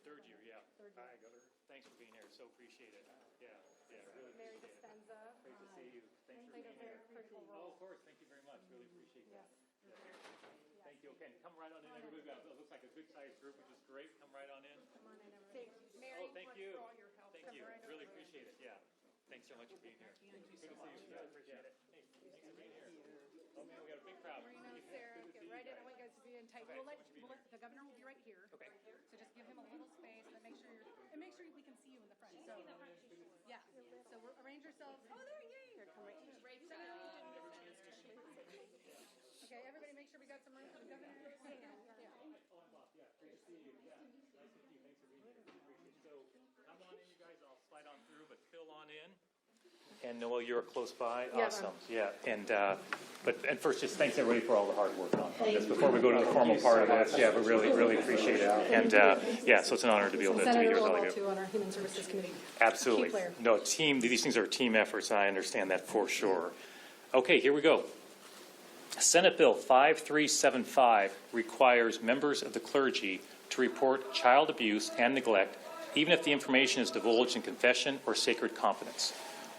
Third year, yeah. Third year. Hi, Governor. Thanks for being here. So appreciate it. Yeah, really Mary appreciate it. Dispenza. Great to see you. Thanks for Played being a very here. critical Oh, role. of course. Thank you very much. Really appreciate that. Yes. Yeah. Thank you. Okay, come right on in, everybody. It looks like a good-sized group, which is great. Come right on in. Come on in, everybody. Mary, Oh, thank you. for all your help. Thank you. Really appreciate it. Yeah. Thanks so much for being here. Good to see you. Yeah, appreciate it. Hey, thanks for being here. Oh, man, we got a big crowd. Marino, Sarah, get right in. I want you guys to be in tight. Okay, We'll so let, much for being we'll let the governor will be right here. Okay. So just give him a little space, but make sure we can see you in the front. So yeah. So arrange yourselves. Oh, there, yay! Here, come right here. Okay, everybody, make sure we got some room for the governor. Yeah. Oh, I'm Bob. Yeah, great to see you. Yeah, nice to meet you. Thanks for being here. Appreciate it. So come on in, you guys. I'll slide on through, but fill on in. And Noel, you're close by. Yeah, Awesome. Yeah. And first, just thanks everybody for all the hard work on this. Before we go to the formal part of this, yeah, but really appreciate it. And yeah, so it's an honor to be able to be Senator here. Orwell, too, on our Human Services Committee. Absolutely. Key player. No, team, these things are team efforts. I understand that for sure. Okay, here we go. Senate Bill 5375 requires members of the clergy to report child abuse and neglect, even if the information is divulged in confession or sacred confidence.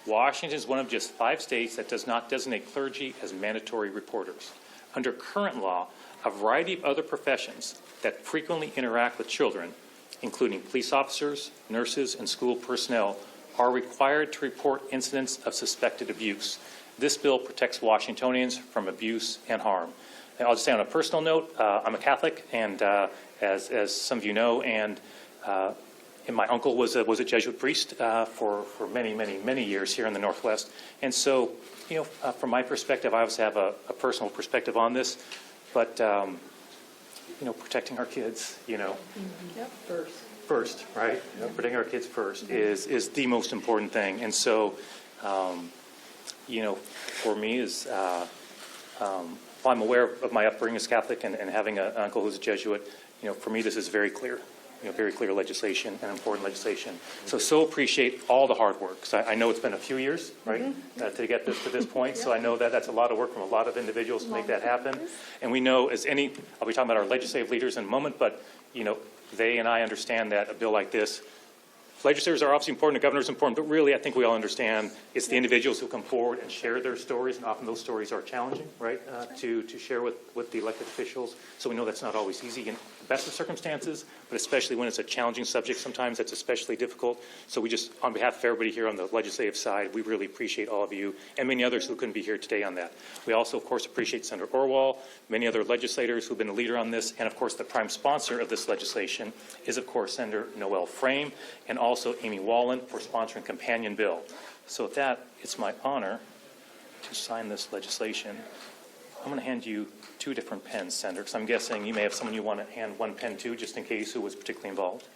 Washington is one of just 5 states that does not designate clergy as mandatory reporters. Under current law, a variety of other professions that frequently interact with children, including police officers, nurses, and school personnel, are required to report incidents of suspected abuse. This bill protects Washingtonians from abuse and harm. And I'll just say on a personal note, I'm a Catholic, and as some of you know, and my uncle was a Jesuit priest for many years here in the Northwest. And so, you know, from my perspective, I obviously have a personal perspective on this, but you know, protecting our kids, you know, first, right? Protecting our kids first is the most important thing. And so, you know, for me is, while I'm aware of my upbringing as Catholic and having an uncle who's a Jesuit, you know, for me this is very clear. You know, very clear legislation and important legislation. So appreciate all the hard work. Because I know it's been a few years, right, to get this to this point. So I know that that's a lot of work from a lot of individuals to make that happen. And we know, as any, I'll be talking about our legislative leaders in a moment, but you know, they and I understand that a bill like this, legislators are obviously important, the governor is important, but really I think we all understand it's the individuals who come forward and share their stories, and often those stories are challenging, right, to share with the elected officials. So we know that's not always easy in the best of circumstances, but especially when it's a challenging subject, sometimes that's especially difficult. So we just, on behalf of everybody here on the legislative side, we really appreciate all of you and many others who couldn't be here today on that. We also, of course, appreciate Senator Orwell, many other legislators who've been a leader on this, and of course the prime sponsor of this legislation is, of course, Senator Noel Frame, and also Amy Wallen for sponsoring companion bill. So with that, it's my honor to sign this legislation. I'm going to hand you 2 different pens, Senator, because I'm guessing you may have someone you want to hand 1 pen to, just in case, who was particularly involved.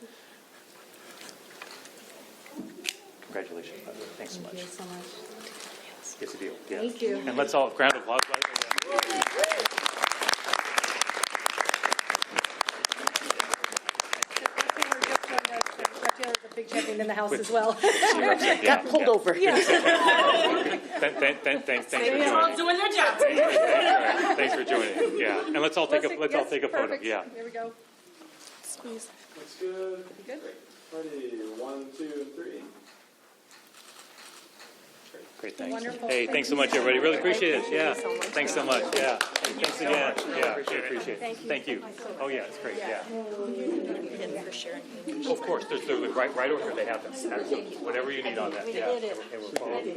Congratulations, by the way. Thanks so much. Thank you so much. It's a deal. Yeah. Thank you. And let's all round of applause. The big champion in the house as well. Got pulled over. Thanks for joining. Doing their job. Thanks for joining. Yeah, and let's all take a photo. Perfect. Yeah. Here we go. Squeeze. Looks good. You good? Ready? 1, 2, 3. Great, thanks. Wonderful. Hey, thanks so much, everybody. Really appreciate it. Yeah, thanks so much. Yeah, thanks again. Yeah, appreciate it. Thank you. Oh yeah, it's great. Yeah. For sharing. Of course, there's right over here. They have them. Absolutely. Whatever you need on that. Yeah. Okay, we'll follow the.